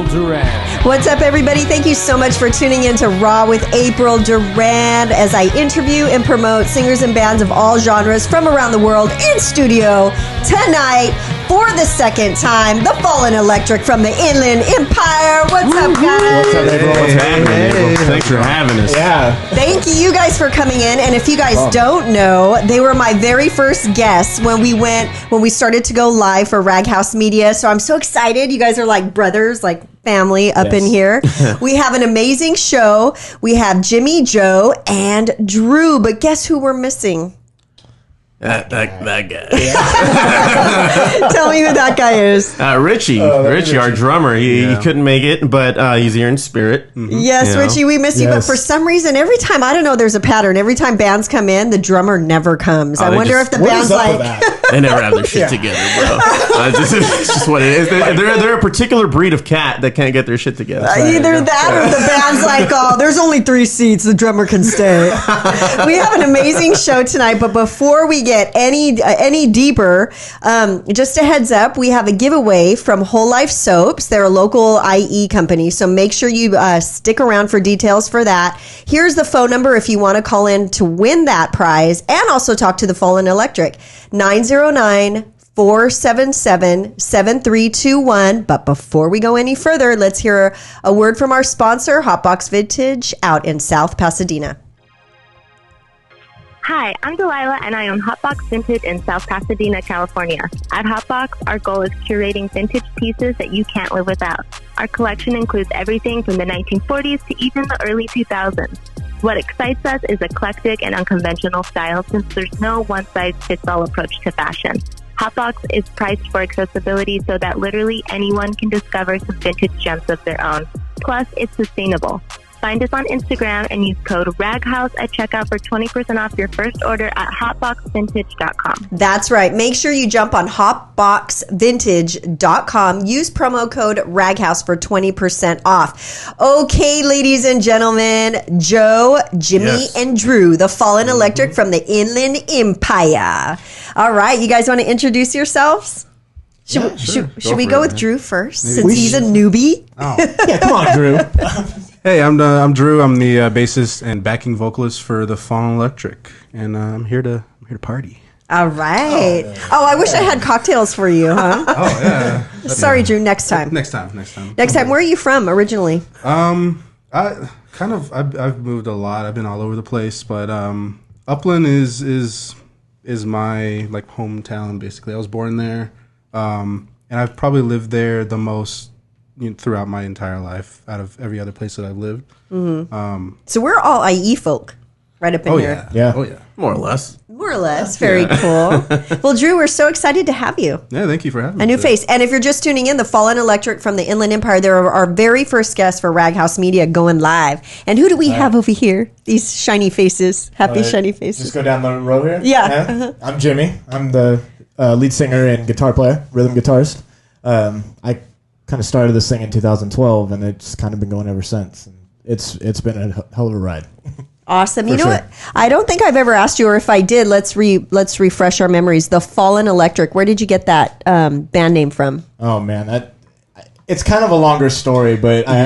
Duran. What's up, everybody? Thank you so much for tuning in to Raw with April Duran as I interview and promote singers and bands of all genres from around the world in studio tonight for the second time. The Fallen Electric from the Inland Empire. What's up, guys? What's up, April? What's happening, April? Thanks for having us. Yeah. Thank you guys for coming in. And if you guys don't know, they were my very first guests when we started to go live for Rag House Media. So I'm so excited. You guys are like brothers, like family up in here. We have an amazing show. We have Jimmy, Joe, and Drew. But guess who we're missing? That guy. Tell me who that guy is. Richie, our drummer. He couldn't make it, but he's here in spirit. Yes, Richie, we miss you. But for some reason, every time, I don't know, there's a pattern. Every time bands come in, the drummer never comes. I wonder if the band's like... They never have their shit together, bro. It's just what it is. They're a particular breed of cat that can't get their shit together. Either that or the band's like, oh, there's only 3 seats. The drummer can stay. We have an amazing show tonight, but before we get any deeper, just a heads up, we have a giveaway from Whole Life Soaps. They're a local IE company, so make sure you stick around for details for that. Here's the phone number if you want to call in to win that prize and also talk to the Fallen Electric. 909-477-7321. But before we go any further, let's hear a word from our sponsor, Hotbox Vintage, out in South Pasadena. Hi, I'm Delilah, and I own Hotbox Vintage in South Pasadena, California. At Hotbox, our goal is curating vintage pieces that you can't live without. Our collection includes everything from the 1940s to even the early 2000s. What excites us is eclectic and unconventional style, since there's no one-size-fits-all approach to fashion. Hotbox is priced for accessibility so that literally anyone can discover some vintage gems of their own. Plus, it's sustainable. Find us on Instagram and use code RAGHOUSE at checkout for 20% off your first order at hotboxvintage.com. That's right. Make sure you jump on hotboxvintage.com. Use promo code RAGHOUSE for 20% off. Okay, ladies and gentlemen, Joe, Jimmy, and Drew, the Fallen Electric from the Inland Empire. All right, you guys want to introduce yourselves? Should we go with Drew first, since he's a newbie? Oh. Yeah, come on, Drew. Hey, I'm Drew. I'm the bassist and backing vocalist for the Fallen Electric, and I'm here to party. All right. Oh, I wish I had cocktails for you, huh? Oh yeah. Sorry, Drew. Next time. Next time. Where are you from originally? I've moved a lot. I've been all over the place, but Upland is my like hometown. Basically, I was born there, and I've probably lived there the most throughout my entire life out of every other place that I've lived. Mm-hmm. So we're all IE folk right up in here. Yeah. Oh, yeah. More or less. Very cool. Well, Drew, we're so excited to have you. Yeah, thank you for having me. A new face. And if you're just tuning in, the Fallen Electric from the Inland Empire, they're our very first guest for Rag House Media going live. And who do we have over here? These shiny faces. Happy shiny faces. Just go down the row here? Yeah. Uh-huh. I'm Jimmy. I'm the lead singer and guitar player, rhythm guitarist. I kind of started this thing in 2012, and it's kind of been going ever since. And it's been a hell of a ride. Awesome. You know what? I don't think I've ever asked you, or if I did, let's refresh our memories. The Fallen Electric. Where did you get that band name from? Oh man, it's kind of a longer story, but I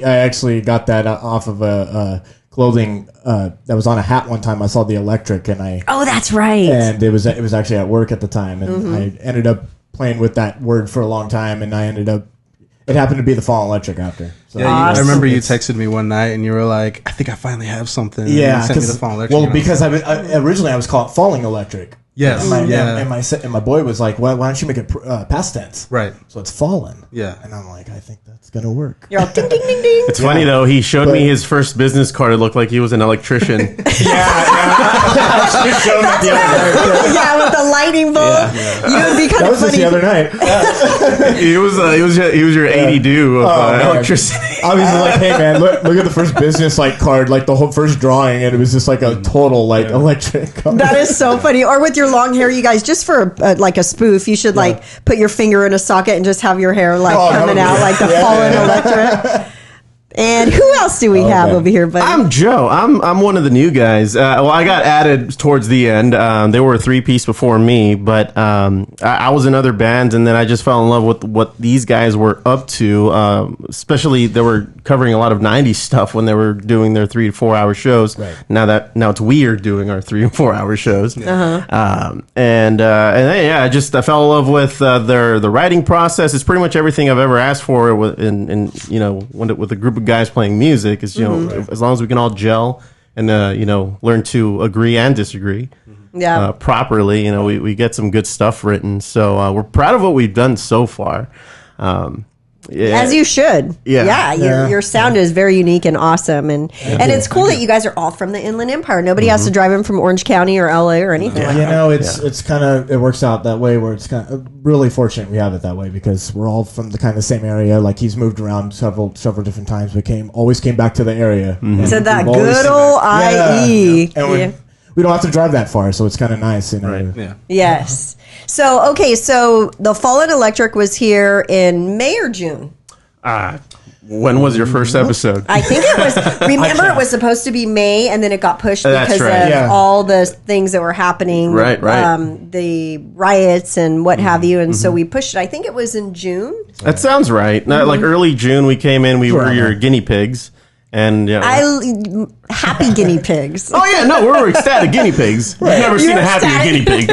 actually got that off of a clothing that was on a hat one time. I saw the Electric, and Oh, that's right. And it was actually at work at the time, and I ended up playing with that word for a long time, and it happened to be the Fallen Electric after. So. Yeah, I remember you texted me one night and you were like, I think I finally have something. Yeah, and you sent me the Fallen Electric. Well, because originally I was called Falling Electric. Yes. And my boy was like, why don't you make it past tense? Right. So it's fallen. Yeah. And I'm like, I think that's going to work. You're all ding, ding, ding, ding. It's funny, though. He showed me his first business card. It looked like he was an electrician. Yeah. Showed me the other night. Yeah, with the lightning bolt. Yeah. You would be kind of funny. That was just the other night. He was your 80-do of electricity. I was like, hey man, look at the first business card, like the whole first drawing, and it was just like a total electric card. That is so funny. Or with your long hair, you guys, just for a spoof, you should put your finger in a socket and just have your hair coming out like the Fallen Electric. And who else do we have over here, buddy? I'm Joe. I'm one of the new guys. Well, I got added towards the end. They were a 3-piece before me, but I was in other bands, and then I just fell in love with what these guys were up to. Especially, they were covering a lot of '90s stuff when they were doing their 3 to 4 hour shows. Right. Now it's weird doing our 3 and 4 hour shows. And I fell in love with the writing process. It's pretty much everything I've ever asked for with a group of guys playing music. Is as long as we can all gel and learn to agree and disagree properly, we get some good stuff written. So we're proud of what we've done so far. As you should. Your sound is very unique and awesome, and it's cool that you guys are all from the Inland Empire. Nobody has to drive in from Orange County or LA or anything like that. It's kind of, it works out that way where it's kind of really fortunate we have it that way because we're all from the kind of same area. Like he's moved around several different times. Always came back to the area. To that good old IE. And we don't have to drive that far, so it's kind of nice. Right. Yeah. Yes. So the Fallen Electric was here in May or June? When was your first episode? I think it was, remember it was supposed to be May and then it got pushed because of all the things that were happening. Right. The riots and what have you. And so we pushed it. I think it was in June. That sounds right. Like early June we came in, we were your guinea pigs. And happy guinea pigs. Oh yeah, no, we're ecstatic guinea pigs. You've never seen a happier guinea pig.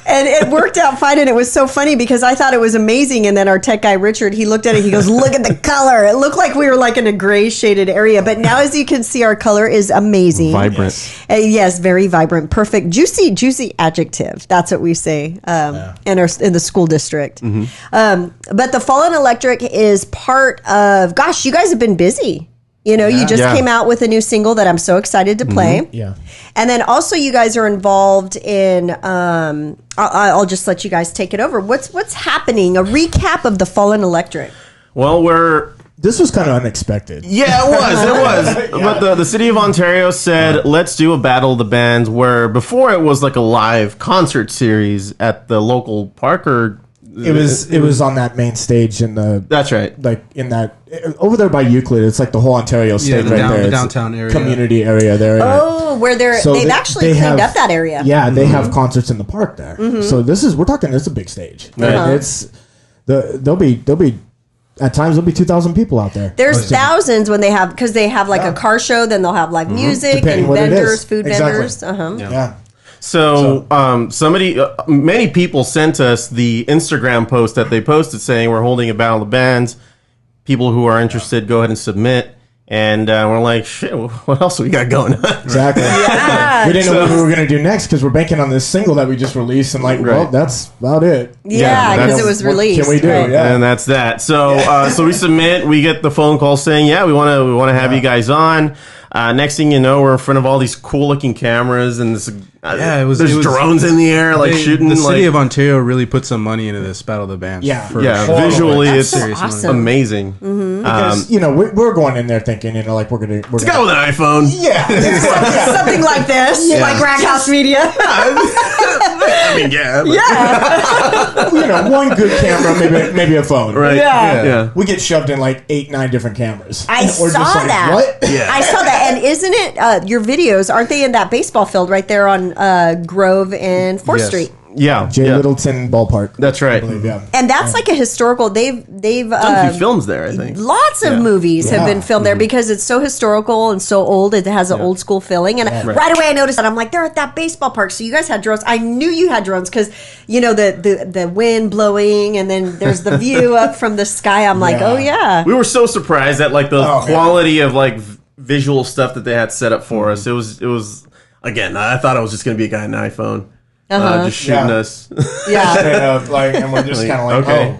And it worked out fine, and it was so funny because I thought it was amazing. And then our tech guy Richard, he looked at it, he goes, "Look at the color! It looked like we were like in a gray shaded area, but now as you can see, our color is amazing, vibrant. Yes, very vibrant, perfect, juicy adjective. That's what we say in the school district. But the Fallen Electric is part of. Gosh, you guys have been busy. You just came out with a new single that I'm so excited to play. Yeah. And then also you guys are involved in, I'll just let you guys take it over. What's happening? A recap of the Fallen Electric. Well, this was kind of unexpected. Yeah, it was. But the city of Ontario said, let's do a battle of the bands, where before it was like a live concert series at the local park or... It was on that main stage in the... That's right. Like in that... Over there by Euclid, it's like the whole Ontario state there. The downtown area. Community area there. Oh, where they've actually cleaned up that area. Yeah, they have concerts in the park there. So we're talking, it's a big stage. It's... There'll be... At times, there'll be 2,000 people out there. There's thousands when they have... Because they have like a car show, then they'll have like music and vendors, food vendors. Yeah. So many people sent us the Instagram post that they posted saying we're holding a battle of bands. People who are interested, go ahead and submit. And we're like, shit, what else we got going on? Exactly. Yeah. We didn't know what we were going to do next because we're banking on this single that we just released. And well, that's about it. Yeah, because it was released. What can we do? Right. Yeah. And that's that. So so we submit. We get the phone call saying, we want to have you guys on. Next thing you know, we're in front of all these cool looking cameras and there's drones in the air shooting. The city of Ontario really put some money into this Battle of the Bands. Visually it's awesome. Amazing. Because we're going in there thinking it's a guy with an iPhone. Yeah, something like this, like Rack House Media. I mean, one good camera, maybe a phone. Right. Yeah. We get shoved in 8-9 different cameras. I saw that. What? Yeah. I saw that. And isn't it your videos? Aren't they in that baseball field right there on Grove and 4th Street? Yeah, J. Littleton Ballpark. That's right. I believe, and that's like a historical. They've done a few films there. I think lots of movies have been filmed there because it's so historical and so old. It has an old school feeling. And right away I noticed that. I'm like, they're at that baseball park. So you guys had drones. I knew you had drones because the wind blowing and then there's the view up from the sky. I'm like, oh yeah. We were so surprised at the quality of visual stuff that they had set up for us. It was again. I thought it was just going to be a guy on an iPhone. Just shooting us. Yeah. Straight up, and we're just kind of okay.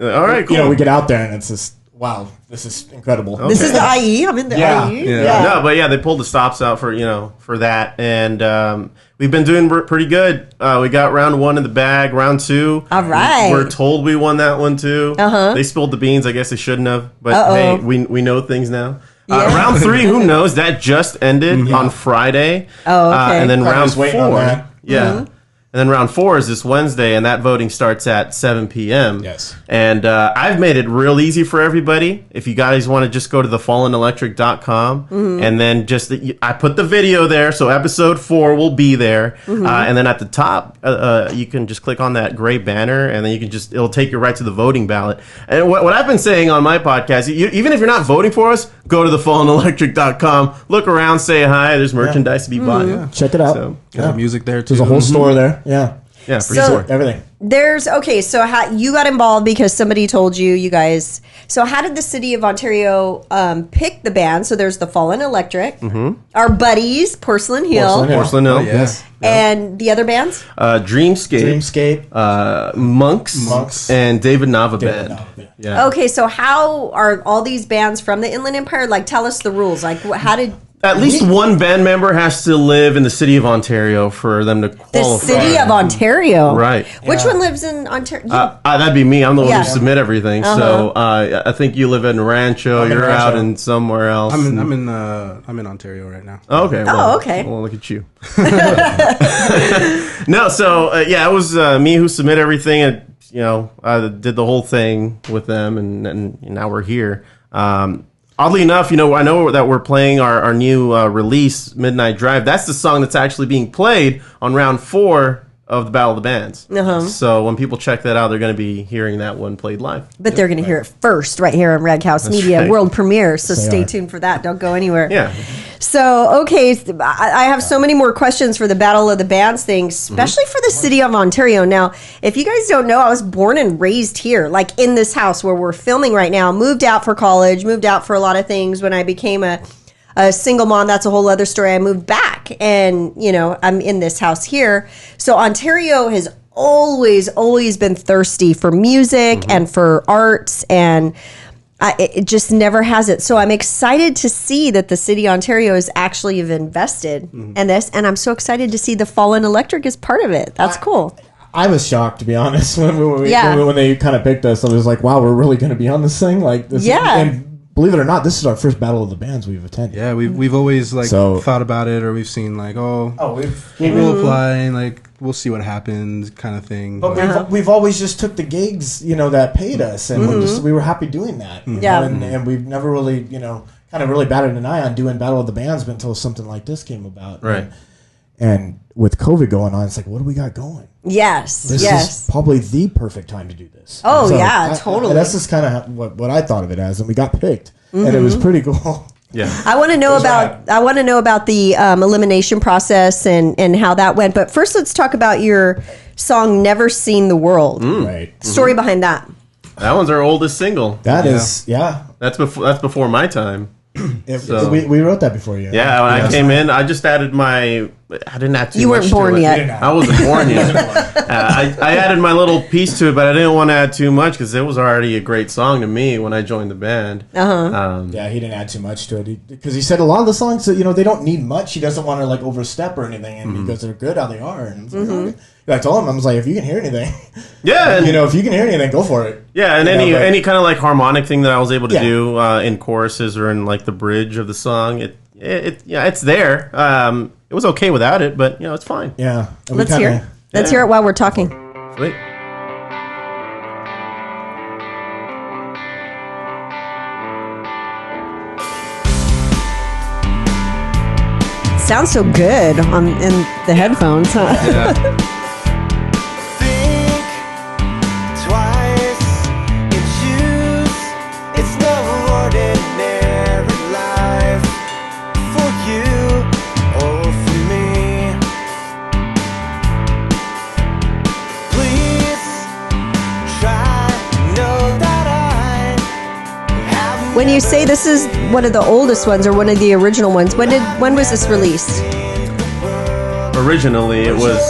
All right, cool. We get out there and it's just, wow, this is incredible. Okay. This is the IE. I'm in the IE. Yeah. No, but they pulled the stops out for that. And we've been doing pretty good. We got round 1 in the bag. Round 2. All right. We're told we won that one too. They spilled the beans. I guess they shouldn't have. But hey, we know things now. Round 3, who knows? That just ended on Friday. Oh, okay. And then round 4. On that. Yeah. And then round 4 is this Wednesday, and that voting starts at 7 p.m. Yes. And I've made it real easy for everybody. If you guys want to just go to thefallenelectric.com, and then I put the video there, so episode 4 will be there. And then at the top, you can just click on that gray banner, and then it'll take you right to the voting ballot. And what I've been saying on my podcast, even if you're not voting for us, go to thefallenelectric.com, look around, say hi. There's merchandise to be bought. Yeah. Check it out. So, Got the music there too. There's a whole store there. Yeah. yeah, for So- sure. Everything. So how you got involved because somebody told you guys. So how did the city of Ontario pick the band? So there's the Fallen Electric, our buddies, Porcelain Hill, Porcelain Hill. Oh, yes. and the other bands. Dreamscape. Dreamscape. Monks. And David Nava Band. Yeah. Okay, so how are all these bands from the Inland Empire? Like, tell us the rules. Like, how did At least one band member has to live in the city of Ontario for them to the qualify. city of Ontario? Right. Which Yeah. one lives in Ontario? That'd be me. I'm the one Yeah. who submit everything. So I think you live in Rancho. I'm in You're out Rancho. in somewhere else. I'm in Ontario right now. Okay. okay. Well, look at you. No, so it was me who submit everything, and I did the whole thing with them, and now we're here. Oddly enough, I know that we're playing our new release, Midnight Drive. That's the song that's actually being played on round 4 of the Battle of the Bands. So when people check that out, they're going to be hearing that one played live. But they're going to hear it first right here on Red House Media right. world premiere. So They stay are. tuned for that. Don't go anywhere. Yeah. So, okay, I have so many more questions for the Battle of the Bands thing, especially for the city of Ontario. Now, if you guys don't know, I was born and raised here, like in this house where we're filming right now. Moved out for college, moved out for a lot of things. When I became a single mom, that's a whole other story. I moved back and, I'm in this house here. So Ontario has always been thirsty for music and for arts, and it just never has it. So I'm excited to see that the city of Ontario has actually have invested in this, and I'm so excited to see the Fallen Electric is part of it. That's cool. I was shocked, to be honest, when Yeah. when they kind of picked us. I was like, wow, we're really going to be on this thing? Like, this Yeah. And believe it or not, this is our first Battle of the Bands we've attended. Yeah, we've always So- thought about it, or we've seen we'll we'll apply and we'll see what happens, kind of thing. But we've always just took the gigs, that paid us, and we were happy doing that. Yeah. And we've never really, kind of really batted an eye on doing Battle of the Bands until something like this came about. Right. And with COVID going on, it's like, what do we got going? Yes, This yes. is probably the perfect time to do this. Oh, yeah, totally. That's just kind of what I thought of it as, and we got picked, and it was pretty cool. Yeah. I want to know about the elimination process and how that went. But first, let's talk about your song "Never Seen the World." Right. Story behind that. That one's our oldest single. That is, yeah. That's before my time. So- We wrote that before you. Yeah, when I came in, I just added I didn't add too You much weren't to born it. yet. I wasn't born yet. I added my little piece to it, but I didn't want to add too much because it was already a great song to me when I joined the band. Yeah, he didn't add too much to it because he said a lot of the songs that they don't need much. He doesn't want to overstep or anything, and because they're good how they are. And I was like, okay. I told him, I was like, if you can hear anything, Yeah, and, if you can hear anything, go for it. yeah, and but- any kind of harmonic thing that I was able to Yeah. do in choruses or in the bridge of the song, it's there. It was okay without it, but it's fine. Yeah, and Let's hear it. Let's hear it while we're talking. Sweet. Sounds so good in the headphones, huh? Think twice and choose. It's no ordinary life for you or for me. Please try. Know that I have When you say this is one of the oldest ones or one of the original ones, when was this released? Originally, it was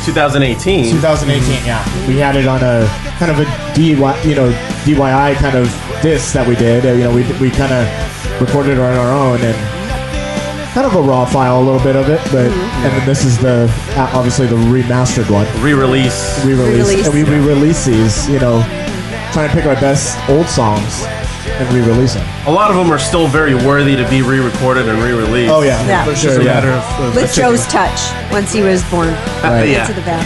2018. 2018. Yeah, we had it on a kind of a DIY kind of disc that we did. We kind of recorded it on our own and kind of a raw file, a little bit of it, but and then this is obviously the remastered one. Re-release. Re-release. And we re-release these, trying to pick our best old songs and re-releasing. A lot of them are still very worthy to be re-recorded and re-released. Oh yeah, Yeah. for It's sure. just a Yeah. matter of With Joe's touch once he was born Yeah. into the band.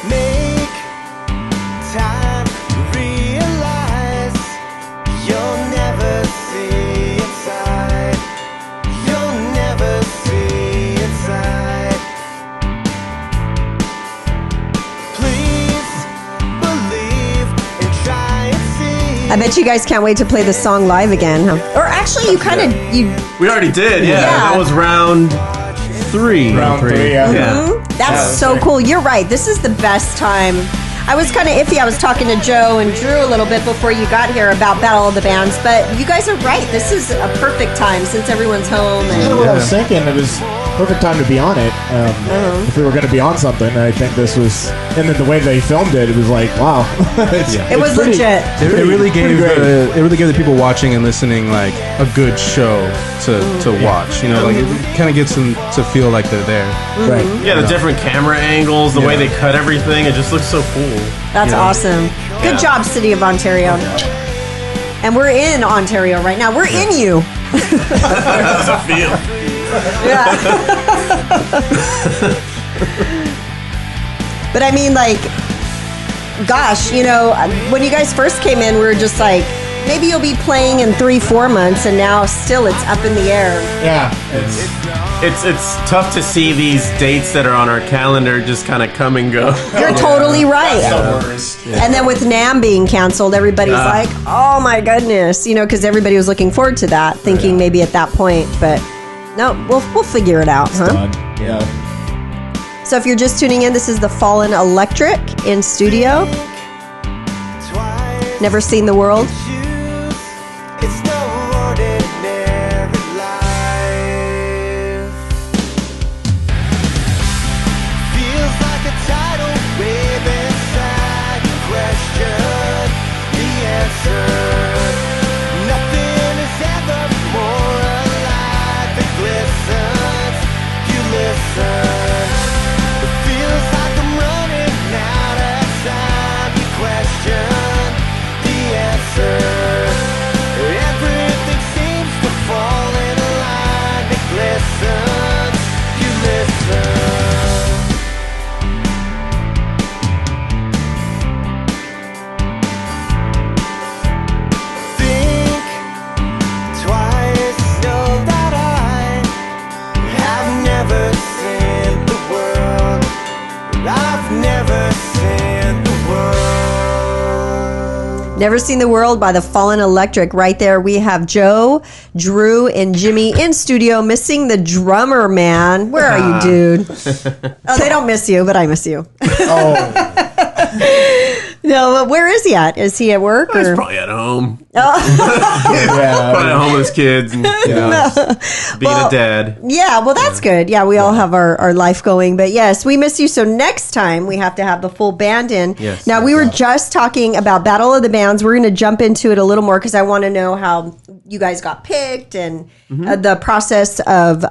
Make time realize you'll never see inside. You'll never see inside. Please believe and try and see. I bet you guys can't wait to play the song live again, huh? Or actually, you kind of you. We already did, yeah. Yeah. That was round 3. Round 3. Yeah. Yeah. That's so cool. You're right. This is the best time. I was kind of iffy. I was talking to Joe and Drew a little bit before you got here about Battle of the Bands, but you guys are right. This is a perfect time since everyone's home. Kind of And what I was thinking. It was perfect time to be on it. If we were going to be on something, I think this was. And then the way they filmed it, it was like, wow. it was legit. It really gave great. it really gave the people watching and listening like a good show to watch. You know, like it kind of gets them to feel like they're there. Right. Yeah, the different camera angles, the way they cut everything, it just looks so cool. That's awesome. Good job, City of Ontario. And we're in Ontario right now. We're in you. How does it feel? Yeah. But I mean, like, gosh, you know, when you guys first came in, we were just like, maybe you'll be playing in 3-4 months, and now still it's up in the air. Yeah. It's tough to see these dates that are on our calendar just kind of come and go. You're totally right. worst. And then with NAMM being canceled, everybody's like, oh my goodness, you know, because everybody was looking forward to that, thinking maybe at that point. But no, we'll figure it out, huh? Done. Yeah. So if you're just tuning in, this is the Fallen Electric in studio. Never Seen the World. It's no ordinary life. Feels like a tidal wave inside. Question the answer. Nothing is ever more alive. It glistens. You listen. It feels like I'm running out of time. You question the answer. Everything seems to fall in line. It glistens. You listen. Think twice. Know that I have never seen the world. I've never seen the world. Never Seen the World by the Fallen Electric. Right there, we have Joe, Drew, and Jimmy in studio, missing the drummer, man. Where are you, dude? Oh, they don't miss you, but I miss you. No, but where is he at? Is he at work? He's Or? probably at home. Yeah. Probably at home with his kids and being a dad. Yeah, well, that's good. Yeah, we all have our life going. But yes, we miss you. So next time we have to have the full band in. Yes. Now, we were just talking about Battle of the Bands. We're going to jump into it a little more because I want to know how you guys got picked and the process of,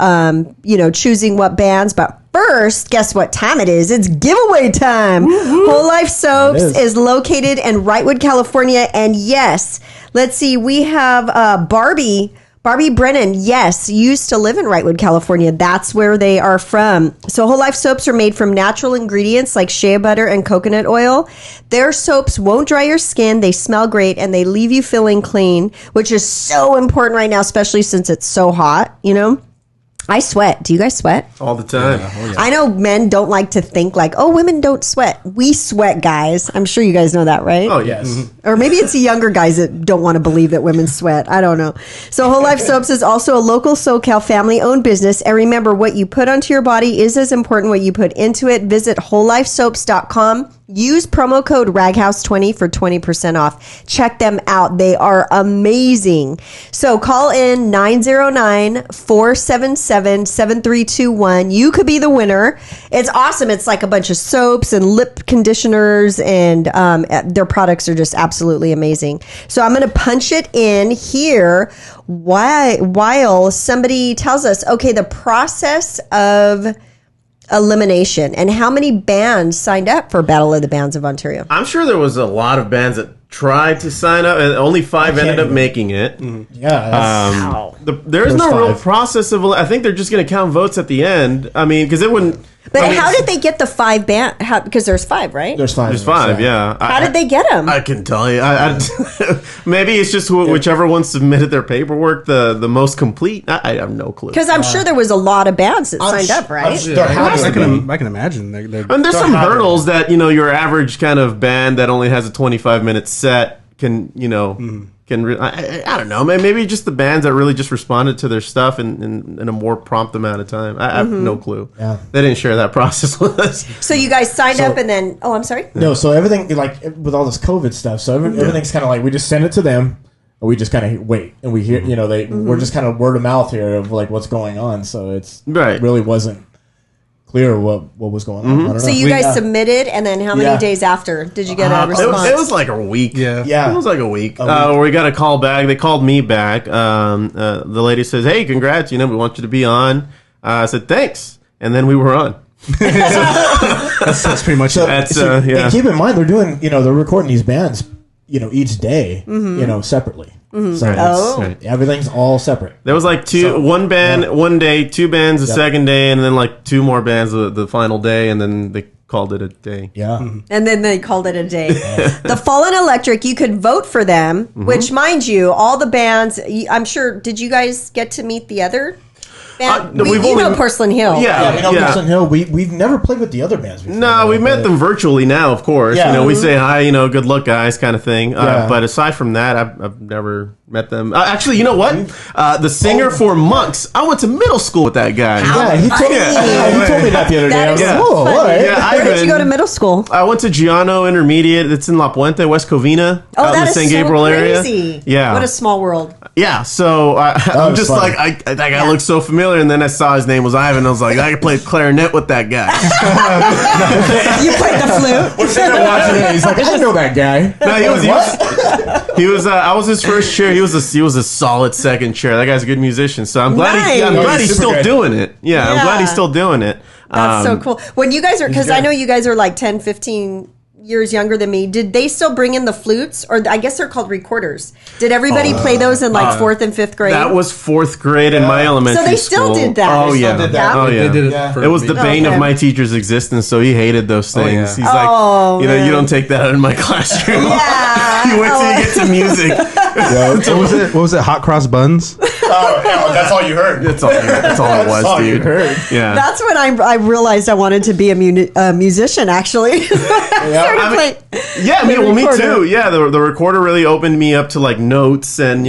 choosing what bands. But first, guess what time it is? It's giveaway time. Whole Life Soaps is located in Wrightwood, California. And yes, let's see, we have Barbie Brennan, yes, used to live in Wrightwood, California. That's where they are from. So Whole Life soaps are made from natural ingredients like shea butter and coconut oil. Their soaps won't dry your skin. They smell great and they leave you feeling clean, which is so important right now, especially since it's so hot, you know? I sweat. Do you guys sweat? All the time. I know men don't like to think like, oh, women don't sweat. We sweat, guys. I'm sure you guys know that, right? Oh, yes. Or maybe it's the younger guys that don't want to believe that women sweat. I don't know. So Whole Life Soaps is also a local SoCal family-owned business. And remember, what you put onto your body is as important what you put into it. Visit wholelifesoaps.com. Use promo code RAGHOUSE20 for 20% off. Check them out. They are amazing. So call in 909-477-7321. You could be the winner. It's awesome. It's like a bunch of soaps and lip conditioners, and their products are just absolutely amazing. So I'm going to punch it in here while somebody tells us, okay, the process of elimination. And how many bands signed up for Battle of the Bands of Ontario? I'm sure there was a lot of bands that tried to sign up, and only 5 ended up making it. Yeah. There's First no real 5. process of. I think they're just going to count votes at the end. I mean, because it wouldn't. But I mean, how did they get the 5 band? Because there's 5, right? There's 5. There's 5, yeah. How did they get them? I can tell you. Maybe it's just whichever one submitted their paperwork the most complete. I have no clue. Because I'm sure there was a lot of bands that signed up, right? I can imagine. And there's some hurdles that your average kind of band that only has a 25-minute set can I don't know. Maybe just the bands that really just responded to their stuff in a more prompt amount of time. I have no clue. Yeah. They didn't share that process with us. So you guys signed up and then, I'm sorry? No, so everything, like, with all this COVID stuff, so everything's kind of like, we just send it to them, and we just kind of wait, and we hear, we're just kind of word of mouth here of, like, what's going on, so it really wasn't clear what was going on. I don't know. So you guys submitted, and then how many days after did you get a response? It was like a week. Yeah. It was like a week. Where we got a call back. They called me back. The lady says, "Hey, congrats! We want you to be on." I said, "Thanks," and then we were on. That's pretty much it. And keep in mind, they're doing, they're recording these bands, each day, separately. So everything's all separate. There was like one band one day, 2 bands the second day, and then like 2 more bands the final day, and then they called it a day. Yeah. And then they called it a day. The Fallen Electric, you could vote for them, which, mind you, all the bands, I'm sure, did you guys get to meet the other band? You know Porcelain Hill. Yeah, we know Porcelain Hill. We've never played with the other bands before. No, we met them virtually now, of course. Yeah. We say hi, good luck, guys, kind of thing. But aside from that, I've never met them. Actually, you know what? The singer for Monks, I went to middle school with that guy. Yeah, he told me that the other day. I was like, whoa, all right. Yeah, Where did you go to middle school? I went to Giano Intermediate. It's in La Puente, West Covina, out in the San Gabriel area. Yeah. What a small world. Yeah, so I'm just funny. That guy looks so familiar, and then I saw his name was Ivan, and I was like, I could play clarinet with that guy. You played the flute? We're sitting there watching it. He's like, I know that guy. No, he was. I was his first chair. He was a solid second chair. That guy's a good musician. So I'm glad he's still doing it. Yeah, I'm glad he's still doing it. That's so cool. When you guys are, because I know you guys are like 10, 15 years younger than me, did they still bring in the flutes? Or I guess they're called recorders. Did everybody play those in like 4th and 5th grade? That was 4th grade in my elementary school. So they still did that? Oh, yeah. Oh, yeah. They did it It was the bane of my teacher's existence, so he hated those things. yeah. He's like, you don't take that out of my classroom. Yeah. You wait till you get to music. What was it? Hot cross buns? That's all you heard. That's all it was, all dude. you heard. Yeah. That's when I realized I wanted to be a musician, actually. Me too. Yeah, the recorder really opened me up to like notes and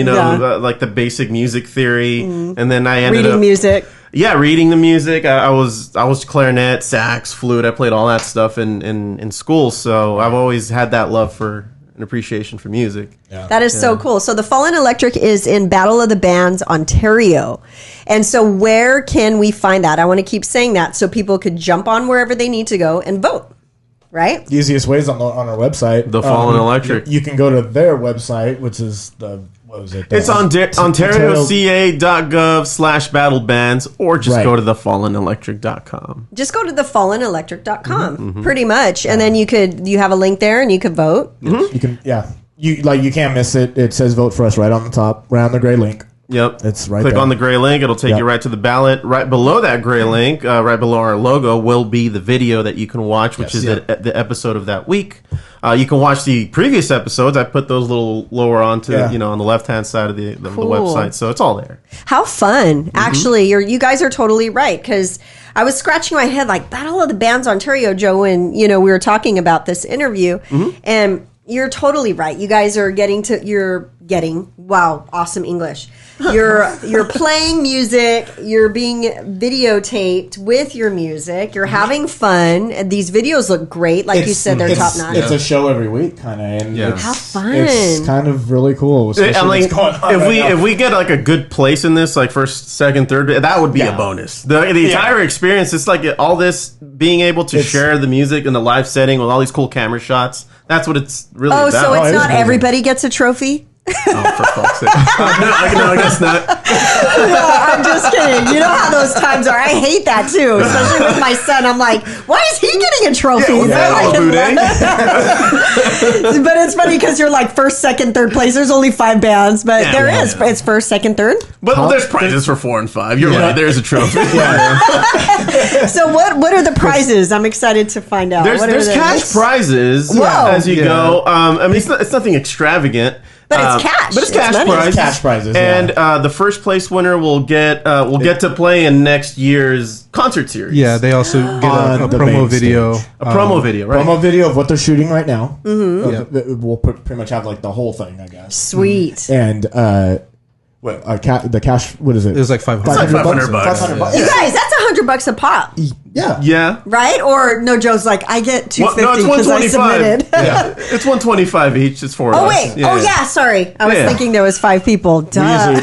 like the basic music theory, and then I ended up reading music. Yeah, reading the music. I was clarinet, sax, flute. I played all that stuff in school, so I've always had that love for an appreciation for music. Yeah. That is so cool. So the Fallen Electric is in Battle of the Bands, Ontario. And so where can we find that? I want to keep saying that so people could jump on wherever they need to go and vote. Right? The easiest way is on our website. The Fallen Electric. You can go to their website, which is It's on ontarioca.gov/battlebands, or just go to thefallenelectric.com. Just go to thefallenelectric.com, pretty much. And then you have a link there and you can vote. You can, you can't miss it. It says vote for us right on the top, right on the gray link. Yep. It's right Click there. on the gray link. It'll take you right to the ballot. Right below that gray link, right below our logo, will be the video that you can watch, which is the episode of that week. You can watch the previous episodes. I put those a little lower onto, on the left-hand side of the website. So it's all there. How fun. Actually, you guys are totally right, because I was scratching my head like, Battle of the Bands Ontario, Joe, when, we were talking about this interview. And you're totally right. You guys are wow, awesome English. You're playing music, you're being videotaped with your music, you're having fun, and these videos look great. Like you said, they're top notch. It's a show every week, kind of, and how fun. It's kind of really cool. If we get like a good place in this, like first, second, third, that would be a bonus. The entire experience, it's like all this being able to share the music in the live setting with all these cool camera shots. That's what it's really about. So it's not everybody gets a trophy? Oh, for fuck's sake! No, I guess not. No, I'm just kidding. You know how those times are. I hate that too, especially with my son. I'm like, why is he getting a trophy? Yeah, what's that all about, eh? But it's funny because you're like first, second, third place. There's only 5 bands, but it's first, second, third. But there's prizes for 4 and 5. You're right. There's a trophy. So what are the prizes? I'm excited to find out. There's cash prizes as you go. I mean, it's nothing extravagant. But it's cash. But it's cash money. prizes. It's cash prizes. And the first place winner will get to play in next year's concert series. Yeah, they also get a On the promo main video. stage. A promo video, right? Promo video of what they're shooting right now. Mm-hmm. We'll pretty much have like the whole thing, I guess. Sweet. And the cash? What is it? It was like 500. It's like $500. $500. You guys, that's $100 a pop, Yeah. Yeah. right? Or no, Joe's like, I get $250 No, it's because I 125. submitted. Yeah. It's $125 each. It's 4 of Oh us. wait! Oh yeah, sorry. I was Yeah. thinking there was 5 people. Duh.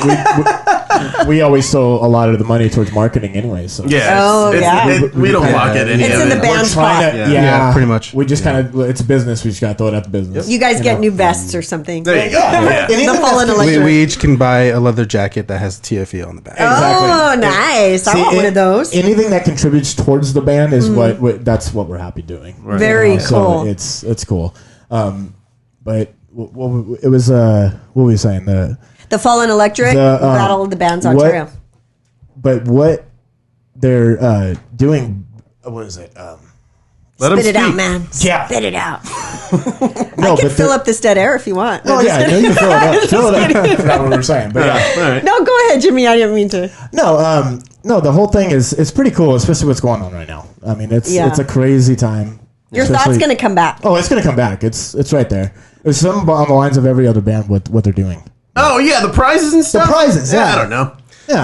We always throw a lot of the money towards marketing anyway. So Yeah. Oh, yeah. We don't pocket any It's of in it. the band's trying to, pot. Yeah, pretty much. We just kind of, it's business. We just got to throw it at the business. You guys get know? new vests or something. There you go. Yeah. The Fallen We Electric. each can buy a leather jacket that has TFE on the back. Exactly. Oh, nice! I See, want one of those. Anything that contributes towards the band is that's what we're happy doing. Very So cool. it's cool. But it was what were we saying? The Fallen Electric Battle of the Bands Ontario. But what they're doing, what is it? Let 'em Spit it out, speak. man. Yeah. Spit it out. No, I can fill up this dead air if you want. Oh yeah, no, you can fill it up. Fill it up. I forgot what we were saying, but yeah. All right. No, go ahead, Jimmy. I didn't mean to. No, the whole thing is pretty cool, especially what's going on right now. I mean, it's a crazy time. Your thought's going to come back. Oh, it's going to come back. It's right there. It's something on the lines of every other band what they're doing. Oh yeah, the prizes and stuff. prizes, yeah. I don't know. Yeah,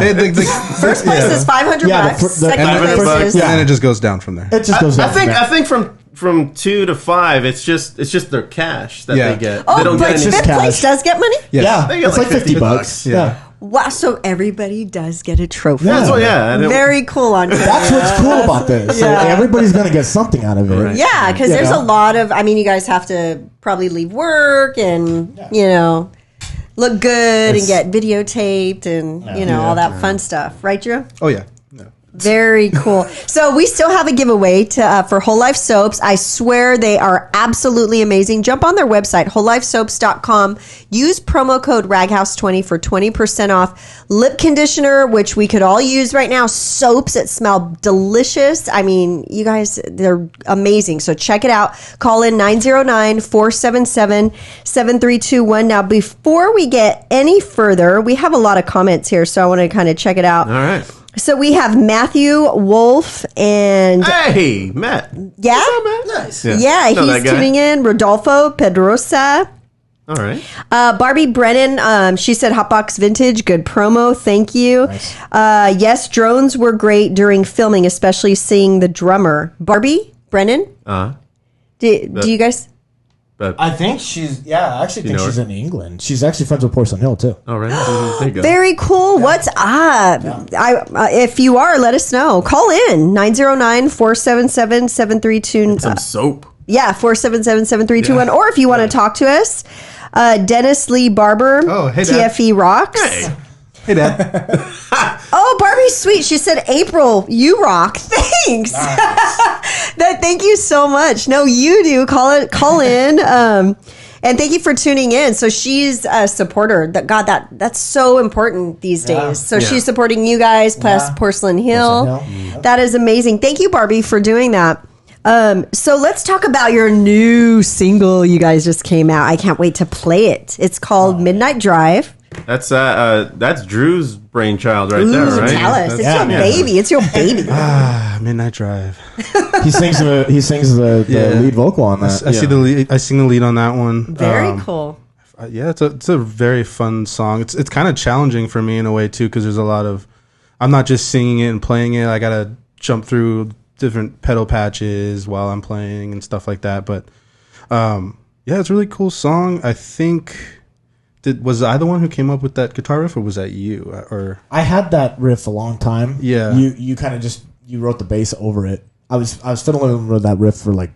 First place is $500. Yeah, the Second $500 place is And then it just goes down from there. it just goes. I down think from there. from 2 to 5, it's just their cash that Yeah. they get. Oh, they don't but get any. just fifth place cash. does get money? Yes. Yeah, They get it's like like $50. $50. Yeah. Wow, so everybody does get a trophy. Yeah. That's what. Yeah. and it- Very cool on That's what's cool about this. So Yeah. everybody's going to get something out of it. Right. Yeah, because You there's know? a lot of, I mean, you guys have to probably leave work and, look good and get videotaped and, all that fun stuff. Right, Drew? Oh, yeah. Yeah. Very cool. So we still have a giveaway for Whole Life Soaps. I swear they are absolutely amazing. Jump on their website, wholelifesoaps.com. Use promo code RAGHOUSE20 for 20% off. Lip conditioner, which we could all use right now. Soaps that smell delicious. I mean, you guys, they're amazing. So check it out. Call in 909-477-7321. Now, before we get any further, we have a lot of comments here, so I want to kind of check it out. All right. So we have Matthew Wolf and Hey, Matt. yeah, Nice. yeah, Know that he's guy. tuning in. Rodolfo Pedrosa, All right. Barbie Brennan. She said Hotbox Vintage, good promo, thank you. Nice. Yes, drones were great during filming, especially seeing the drummer. Barbie Brennan, do you guys? I think I actually think know she's her? in England. She's actually friends with Porcelain Hill, too. All right. There you go. Very cool. What's up? If you are, let us know. Call in 909-477-7321. Some soap. Yeah, 477-7321. Or if you want to talk to us, Dennis Lee Barber, Oh, hey, Dad. TFE Rocks. Hey. Hey, Dad. Oh, Barbie's sweet. She said, April, you rock. Thanks. Thank you so much. No, you do. Call in. And thank you for tuning in. So she's a supporter. That's so important these days. So she's supporting you guys plus Porcelain Hill. Porcelain Hill. That is amazing. Thank you, Barbie, for doing that. So let's talk about your new single you guys just came out. I can't wait to play it. It's called Midnight Drive. That's Drew's brainchild right there, Ooh, right? tell us. It's Yeah, your yeah. baby. It's your baby. Midnight Drive. He sings the Yeah. lead vocal on that. I see the lead. I sing the lead on that one. Very cool. Yeah, it's a very fun song. It's kind of challenging for me in a way too, because there's a lot of, I'm not just singing it and playing it. I gotta jump through different pedal patches while I'm playing and stuff like that. But yeah, it's a really cool song. I think. Was I the one who came up with that guitar riff, or was that you? Or I had that riff a long time. Yeah. You kind of just you wrote the bass over it. I was fiddling with that riff for like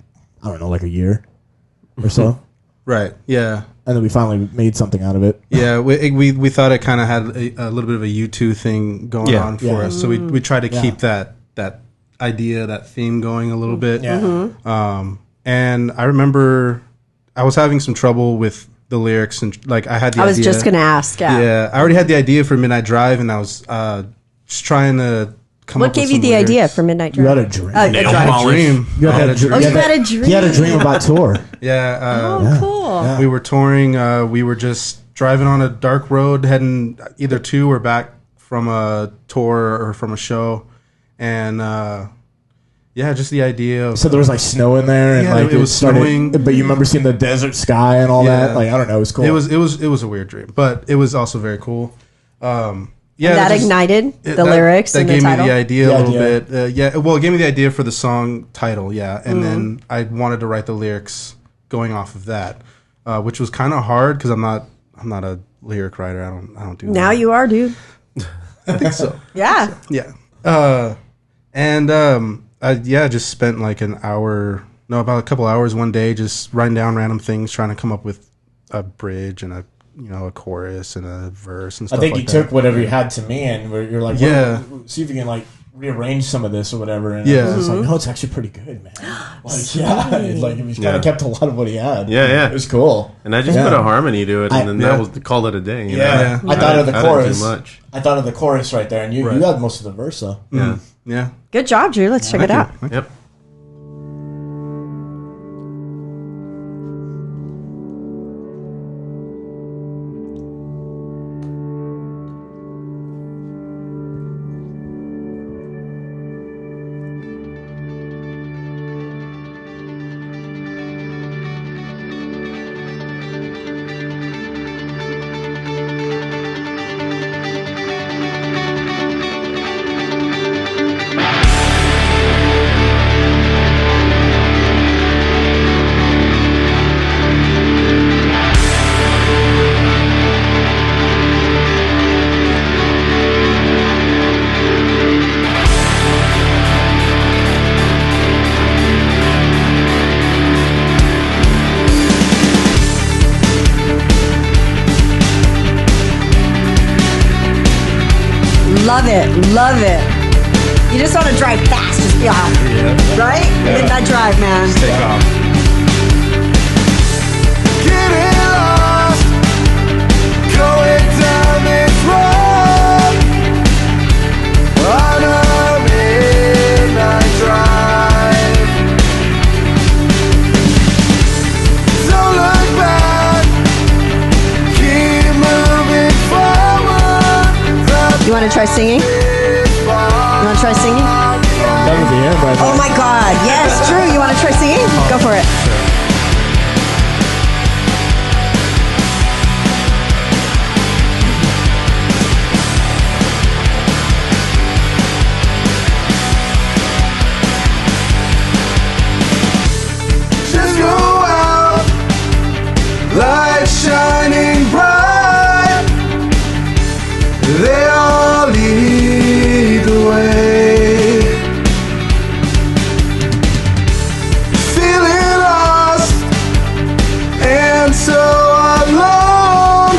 a year or so. Right. Yeah. and then we finally made something out of it. Yeah. We thought it kind of had a little bit of a U2 thing going on for us, so we tried to keep that idea, that theme going a little bit. Yeah. And I remember I was having some trouble with the lyrics, and like I had the idea. I was just gonna ask. Yeah, I already had the idea for Midnight Drive, and I was just trying to come up What with gave you some the lyrics. idea for Midnight You Drive? had a dream. I had a dream. You I had a dream. Oh, you had a dream. He had a dream about tour. Yeah. Oh, cool. Yeah. We were touring. We were just driving on a dark road, heading either to or back from a tour or from a show, and just the idea of. So there was like snow in there, and Yeah, like it was snowing. But you remember seeing the desert sky and all Yeah. that. Like I don't know, it was cool. It was a weird dream, but it was also very cool. Yeah, And that ignited the lyrics That and the gave title? me the idea The a little idea. bit. Well, it gave me the idea for the song title. Yeah, and then Mm-hmm. I wanted to write the lyrics going off of that, which was kind of hard because I'm not a lyric writer. I don't do. Now that. you are, dude. I think so. Yeah. Yeah. I just spent like about a couple hours one day just writing down random things, trying to come up with a bridge and a chorus and a verse and I stuff think like you that. took whatever you had to me, and you're like, Yeah. see if you can like rearrange some of this or whatever. And Yeah. I was like, no, it's actually pretty good, man. Like, yeah, it's like he kind of kept a lot of what he had. Yeah. It was cool. And I just put a harmony to it, and then Yeah. that was call it a day. You know? Yeah. Yeah. I thought of the I didn't do chorus. much. I thought of the chorus right there, and you Right. had most of the verse though. Yeah. Yeah. Good job, Drew. Let's check it out. Yep. Love it. Love it. You just want to drive fast. Just be off. Right? Midnight Drive, man. Take off. Getting lost, going down this road on a midnight drive. Don't look back, keep moving forward. You want to try singing? You want to try singing? That was the end, but Oh my God. Yes, Drew. You want to try singing? Go for it. Just go out, light shining bright. They all lead the way. Feeling lost and so alone.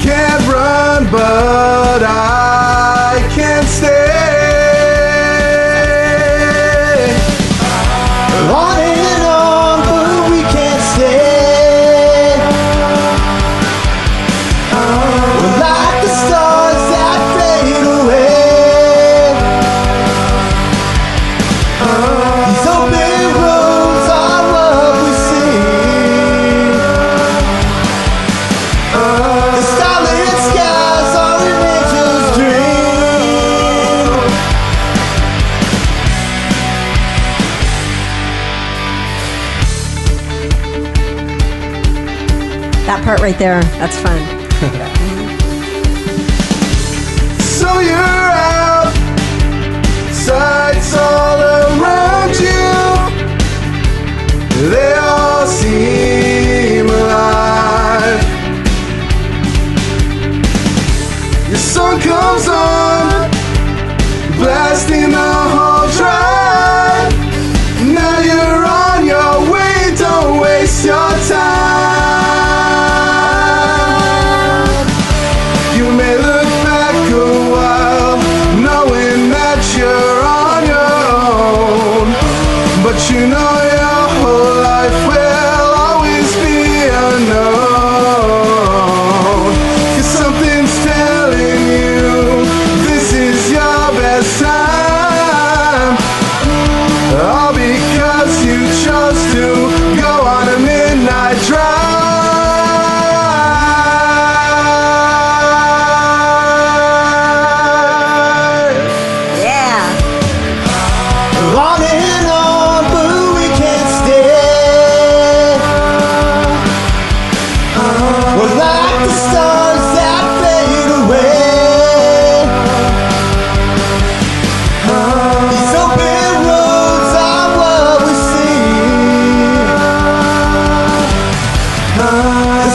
Can't run, but I can't stay. On and on, but we can't stay. We're like the stars that fade away. These open roads are what we see. The starlit skies are an angel's dream. That part right there. That's fun. So you're out, sights all around you. They all seem alive. Your song comes on, blasting the whole drive. Now you're on your way, don't waste your time.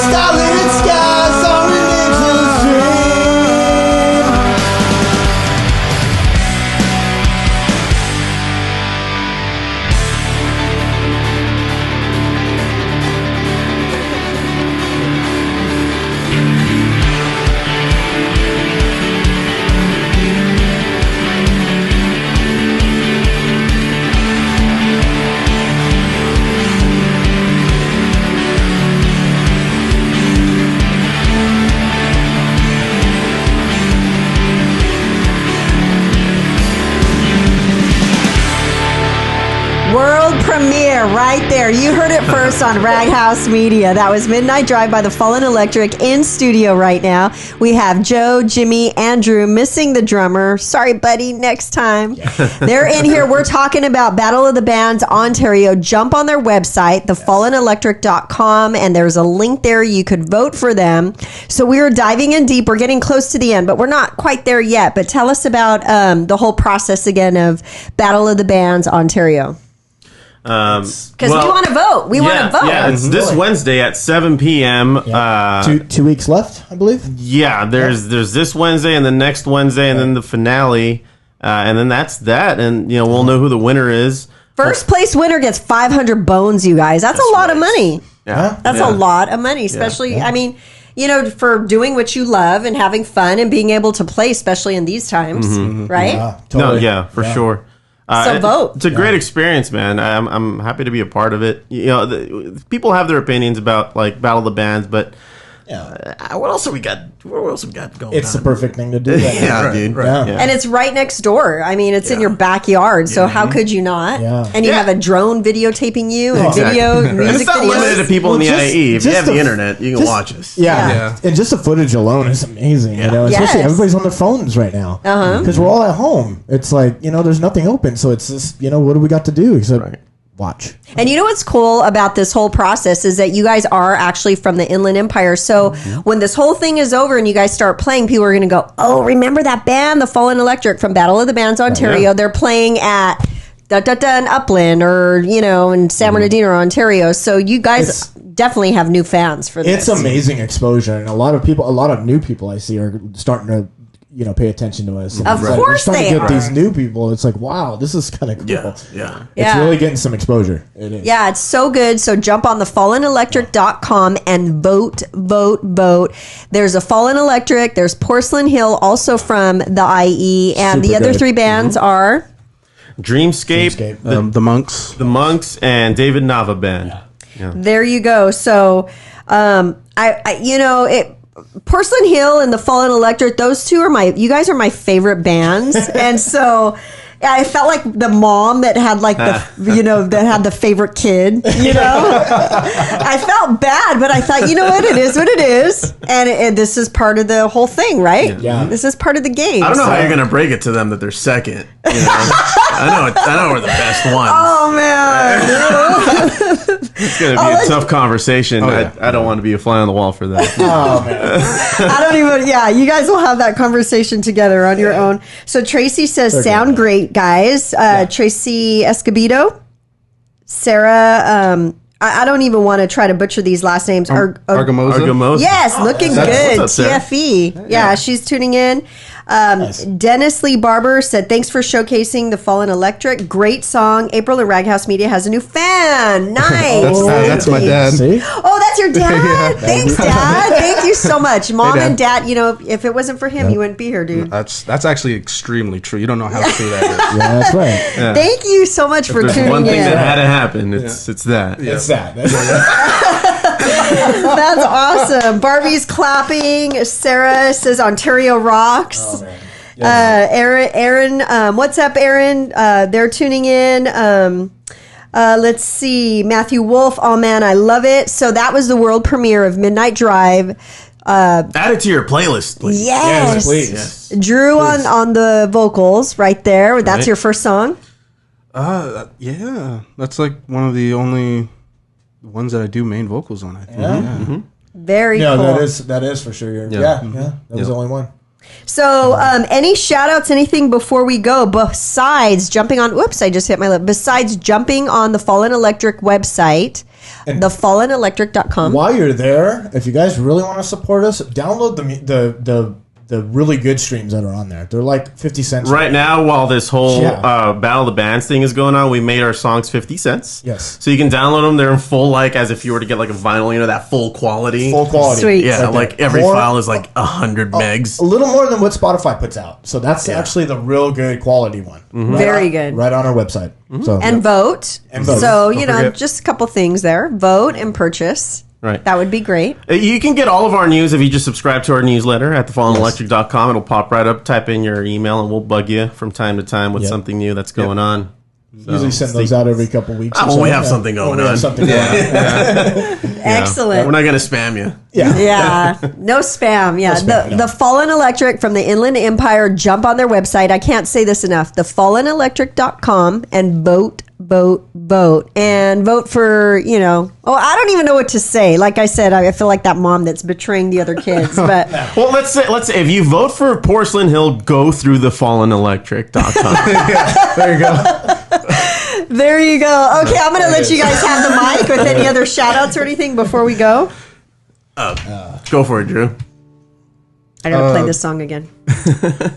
Starlit skies are an angel's dream. World premiere right there. You heard it first on Raghouse Media. That was Midnight Drive by the Fallen Electric in studio right now. We have Joe, Jimmy, Andrew missing the drummer. Sorry, buddy. Next time. They're in here. We're talking about Battle of the Bands Ontario. Jump on their website, thefallenelectric.com, and there's a link there. You could vote for them. So we are diving in deep. We're getting close to the end, but we're not quite there yet. But tell us about the whole process again of Battle of the Bands Ontario. Because we want to vote. We want to vote. Yeah, it's this Wednesday at 7 p.m. Two weeks left, I believe. Yeah, there's this Wednesday and the next Wednesday and then the finale, and then that's that. And we'll know who the winner is. First place winner gets 500 bones, you guys. That's a lot of money. Yeah, That's a lot of money, especially. I mean, for doing what you love and having fun and being able to play, especially in these times, right? Yeah, totally. No, yeah, for sure. So vote. It's a great experience, man. I'm happy to be a part of it. People have their opinions about like Battle of the Bands, but what else have we got? What else have we got going? It's on? the perfect thing to do. Dude. Yeah. And it's right next door. I mean, it's in your backyard. So how could you not? Yeah. And you have a drone videotaping you and video, And music it's not videos. limited to people in the IE. If you have the the- internet, you can watch us. Yeah. And just the footage alone is amazing. Especially Yes. everybody's on their phones right now because we're all at home. It's like there's nothing open, so it's just what do we got to do except watch. And you know what's cool about this whole process is that you guys are actually from the Inland Empire. So when this whole thing is over and you guys start playing, people are going to go, oh, remember that band, the Fallen Electric from Battle of the Bands Ontario? They're playing at in Upland or, in San Bernardino, Ontario. So you guys definitely have new fans for this. It's amazing exposure, and a lot of new people I see are starting to pay attention to us. And Of it's like, course we're starting they to get are. these new people. It's like, wow, this is kind of cool. Yeah. It's really getting some exposure. It is. Yeah, it's so good. So jump on thefallenelectric.com and vote. There's a Fallen Electric. There's Porcelain Hill, also from the IE. And the Super other good. three bands are... Dreamscape. The Monks. The Monks, and David Nava Band. There you go. So, Porcelain Hill and the Fallen Electric, those two you guys are my favorite bands. And so I felt like the mom that had like that had the favorite kid, I felt bad, but I thought, it is what it is. And this is part of the whole thing, right? Yeah. This is part of the game. I don't know how you're gonna break it to them that they're second. I know we're the best ones. Oh man. It's gonna be a tough conversation. I don't want to be a fly on the wall for that. Oh man. I don't even. Yeah, you guys will have that conversation together on your own. So Tracy says, "Sound great, guys." Tracy Escobedo, Sarah. I don't even want to try to butcher these last names. Argamosa. Yes, looking good. what's up, Sarah? TFE. Yeah, she's tuning in. Nice. Dennis Lee Barber said, thanks for showcasing the Fallen Electric. Great song. April at Raghouse Media has a new fan. Nice. That's my dad. See? Oh, that's your dad. Thanks, Dad. Thank you so much. Mom Dad. and Dad, if it wasn't for him, you wouldn't be here, dude. That's actually extremely true. You don't know how true that is. Yeah, that's right. Thank you so much for There's tuning one thing in. that had to happen. It's that. It's that. That's That's awesome. Barbie's clapping. Sarah says Ontario rocks. Oh, man. Yeah, Aaron, what's up, Aaron? They're tuning in. Let's see. Matthew Wolf. Oh man, I love it. So that was the world premiere of Midnight Drive. Add it to your playlist, please. Yes, please. Yes. Drew on the vocals right there. That's Right. your first song. Yeah. That's like one of the only ones that I do main vocals on, I think. Yeah. Very No, cool. that is for sure. Yeah. That was the only one. So, any shout outs, anything before we go, besides jumping on, whoops, I just hit my lip. Besides jumping on the Fallen Electric website thefallenelectric.com. While you're there, if you guys really want to support us, download the really good streams that are on there. They're like 50 cents. Right now, while this whole Yeah. Battle of the Bands thing is going on, we made our songs 50 cents. Yes. So you can download them. They're in full, like, as if you were to get, like, a vinyl, you know, that full quality. Full quality. Sweet. Yeah, Right like, there. every More- file is, like, 100 megs. A little more than what Spotify puts out. So that's actually the real good quality one. Mm-hmm. Right Very on- good. Right on our website. So And vote. And vote. So, Don't you know, forget. just a couple things there. Vote and purchase. Right. That would be great. You can get all of our news if you just subscribe to our newsletter at thefallenelectric.com. It'll pop right up. Type in your email, and we'll bug you from time to time with Yep. something new that's going on. So, usually send those out every couple weeks. or Oh, we so. have something going We have on. something going on. Yeah. Excellent. We're not going to spam you. Yeah. Yeah, no spam. Yeah, spam, the no. Fallen Electric from the Inland Empire. Jump on their website. I can't say this enough. Thefallenelectric.com and vote. And vote for, you know, I don't even know what to say. Like I said, I feel like that mom that's betraying the other kids. But Well, let's say if you vote for Porcelain Hill, go through thefallenelectric.com. There you go. there you go. Okay, I'm going to let you guys have the mic with any other shout outs or anything before we go. Go for it, Drew. I got to play this song again.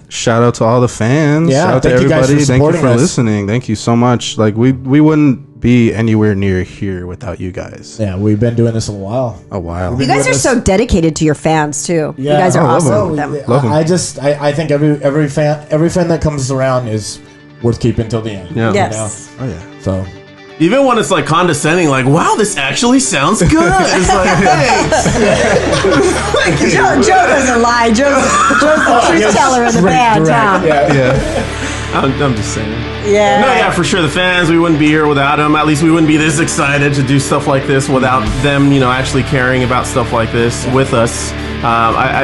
Shout out to all the fans. Yeah, Shout out to thank you guys everybody. for Thank you supporting for us. listening. Thank you so much. Like we wouldn't be anywhere near here without you guys. Yeah, we've been doing this a while. A while. You guys are so dedicated to your fans, too. You Yeah. guys are I love awesome them. with them. Love 'em. I think every fan that comes around is worth keeping till the end. Yeah. Yes. Oh yeah. So Even when it's like condescending, like, wow, this actually sounds good. It's like, hey. Joe doesn't lie. Joe's the truth teller in the band, huh? Yeah. I'm just saying. Yeah. No, yeah, for sure. The fans, we wouldn't be here without them. At least we wouldn't be this excited to do stuff like this without them, you know, actually caring about stuff like this with us.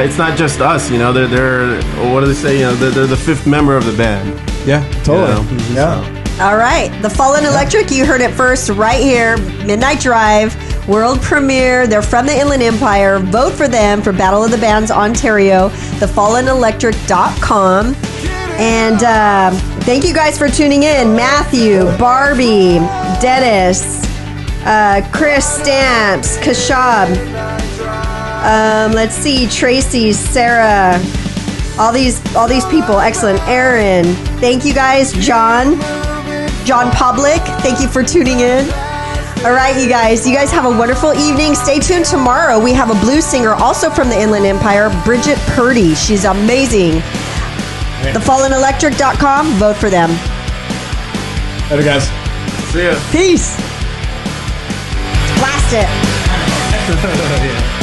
It's not just us, you know. They're what do they say? You know, they're the fifth member of the band. Yeah. totally. You know? Yeah. All right. The Fallen Electric, you heard it first right here. Midnight Drive, world premiere. They're from the Inland Empire. Vote for them for Battle of the Bands Ontario, thefallenelectric.com. And thank you guys for tuning in. Matthew, Barbie, Dennis, Chris Stamps, Kashab. Let's see, Tracy, Sarah, all these people. Excellent. Aaron, thank you guys. John Public, thank you for tuning in. All right, you guys have a wonderful evening. Stay tuned tomorrow. We have a blues singer also from the Inland Empire, Bridget Purdy. She's amazing. Thefallenelectric.com. Vote for them. Later, guys. See ya. Peace. Blast it. Yeah.